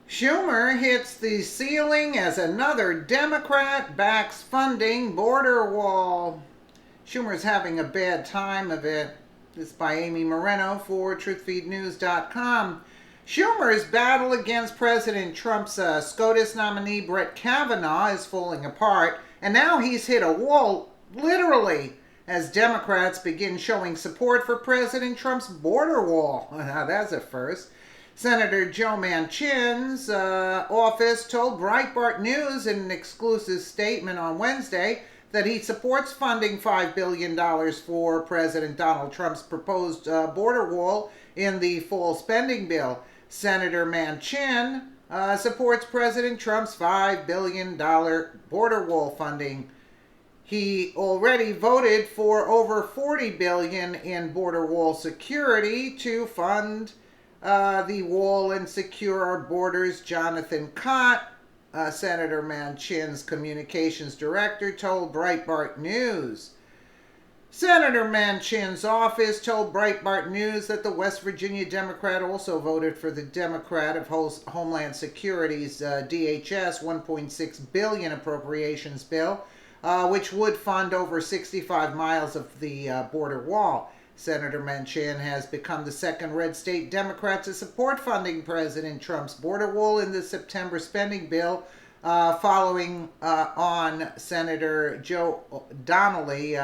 Schumer hits the ceiling as another Democrat backs funding border wall. Schumer's having a bad time of it. This is by Amy Moreno for TruthFeedNews.com. Schumer's battle against President Trump's SCOTUS nominee Brett Kavanaugh is falling apart, and now he's hit a wall, literally, as Democrats begin showing support for President Trump's border wall. Now, that's a first. Senator Joe Manchin's office told Breitbart News in an exclusive statement on Wednesday that he supports funding $5 billion for President Donald Trump's proposed border wall in the fall spending bill. Senator Manchin supports President Trump's $5 billion border wall funding. He already voted for over $40 billion in border wall security to fund the wall and secure our borders. Jonathan Cott, Senator Manchin's communications director, told Breitbart News. Senator Manchin's office told Breitbart News that the West Virginia Democrat also voted for the Democrat of Homeland Security's DHS $1.6 billion appropriations bill, which would fund over 65 miles of the border wall. Senator Manchin has become the second red state Democrat to support funding President Trump's border wall in the September spending bill, following Senator Joe Donnelly.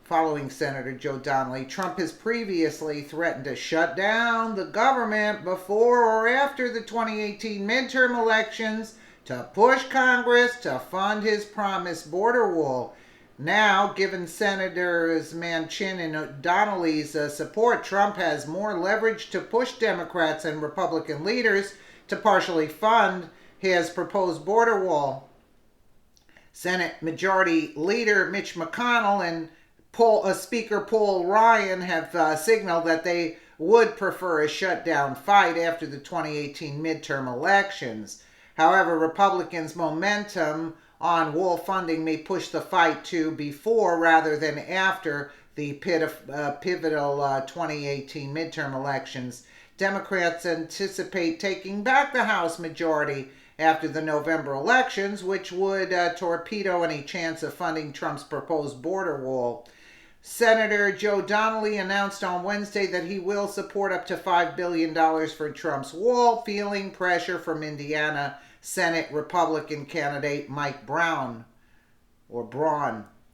Trump has previously threatened to shut down the government before or after the 2018 midterm elections to push Congress to fund his promised border wall. Now, given Senators Manchin and Donnelly's support, Trump has more leverage to push Democrats and Republican leaders to partially fund his proposed border wall. Senate Majority Leader Mitch McConnell and Speaker Paul Ryan have signaled that they would prefer a shutdown fight after the 2018 midterm elections. However, Republicans' momentum on wall funding may push the fight to before rather than after the pivotal 2018 midterm elections. Democrats anticipate taking back the House majority after the November elections, which would torpedo any chance of funding Trump's proposed border wall. Senator Joe Donnelly announced on Wednesday that he will support up to $5 billion for Trump's wall, feeling pressure from Indiana Senate Republican candidate Mike Braun.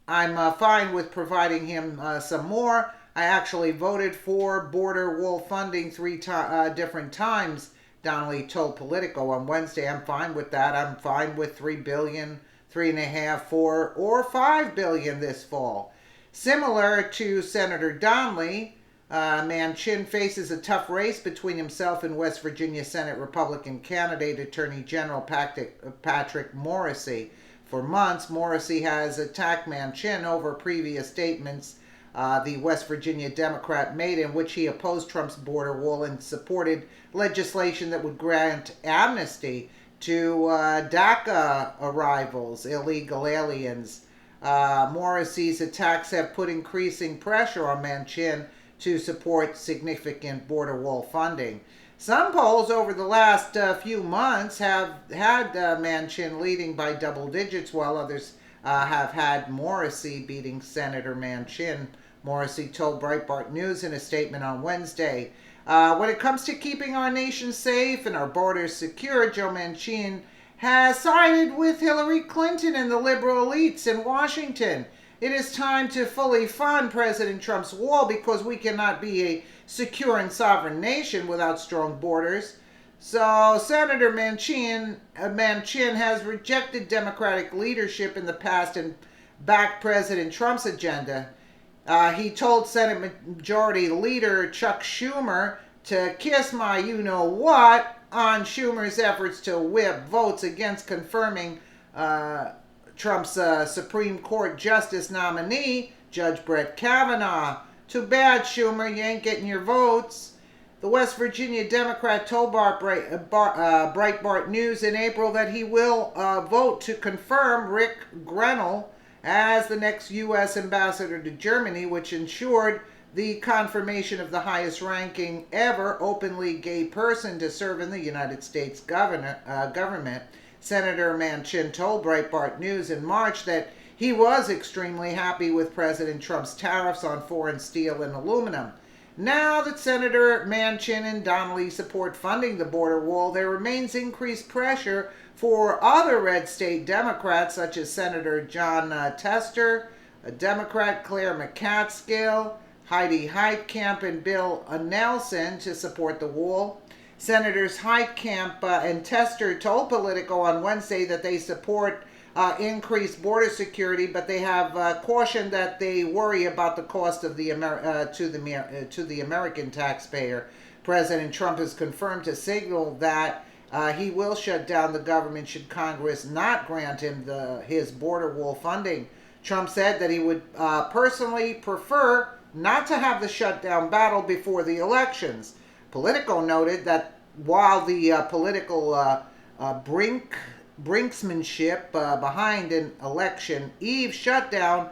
I'm fine with providing him some more. I actually voted for border wall funding three different times, Donnelly told Politico on Wednesday. I'm fine with that. I'm fine with $3 billion, $3.5, $4, or $5 billion this fall. Similar to Senator Donnelly, Manchin faces a tough race between himself and West Virginia Senate Republican candidate Attorney General Patrick Morrisey. For months, Morrisey has attacked Manchin over previous statements the West Virginia Democrat made in which he opposed Trump's border wall and supported legislation that would grant amnesty to DACA arrivals, illegal aliens. Morrissey's attacks have put increasing pressure on Manchin to support significant border wall funding. Some polls over the last few months have had Manchin leading by double digits, while others have had Morrisey beating Senator Manchin. Morrisey told Breitbart News in a statement on Wednesday, when it comes to keeping our nation safe and our borders secure, Joe Manchin has sided with Hillary Clinton and the liberal elites in Washington. It is time to fully fund President Trump's wall because we cannot be a secure and sovereign nation without strong borders. So Senator Manchin has rejected Democratic leadership in the past and backed President Trump's agenda. He told Senate Majority Leader Chuck Schumer to kiss my you-know-what on Schumer's efforts to whip votes against confirming Trump's Supreme Court Justice nominee, Judge Brett Kavanaugh. Too bad, Schumer, you ain't getting your votes. The West Virginia Democrat told Breitbart News in April that he will vote to confirm Rick Grenell as the next U.S. ambassador to Germany, which ensured the confirmation of the highest ranking ever openly gay person to serve in the United States government. Senator Manchin told Breitbart News in March that he was extremely happy with President Trump's tariffs on foreign steel and aluminum. Now that Senator Manchin and Donnelly support funding the border wall, there remains increased pressure for other red state Democrats, such as Senator John Tester, a Democrat, Claire McCaskill, Heidi Heitkamp, and Bill Nelson, to support the wall. Senators Heitkamp and Tester told Politico on Wednesday that they support increased border security, but they have cautioned that they worry about the cost of the to the American taxpayer. President Trump has confirmed to Signal that he will shut down the government should Congress not grant him his border wall funding. Trump said that he would personally prefer not to have the shutdown battle before the elections. Politico noted that while the political brinksmanship behind an election eve shutdown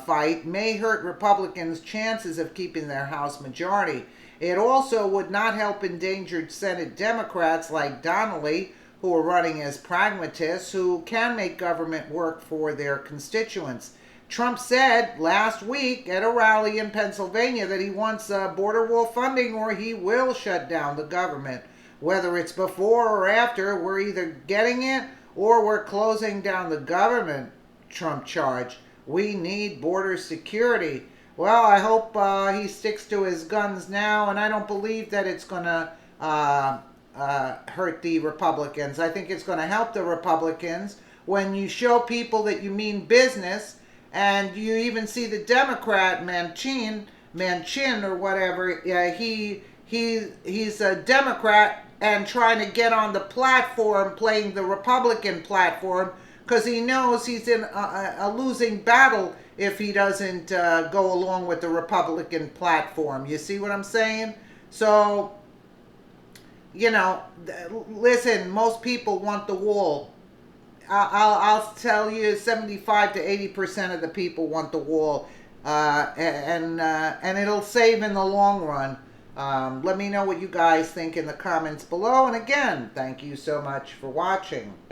fight may hurt Republicans' chances of keeping their House majority, it also would not help endangered Senate Democrats like Donnelly, who are running as pragmatists, who can make government work for their constituents. Trump said last week at a rally in Pennsylvania that he wants border wall funding or he will shut down the government. Whether it's before or after, we're either getting it or we're closing down the government, Trump charged. We need border security. Well, I hope he sticks to his guns now, and I don't believe that it's going to hurt the Republicans. I think it's going to help the Republicans when you show people that you mean business, and you even see the Democrat Manchin or whatever. He's a Democrat and trying to get on the platform, playing the Republican platform, because he knows he's in a losing battle if he doesn't go along with the Republican platform. You see what I'm saying? So, you know, listen, most people want the wall. I'll tell you, 75 to 80% of the people want the wall, and it'll save in the long run. Let me know what you guys think in the comments below. And again, thank you so much for watching.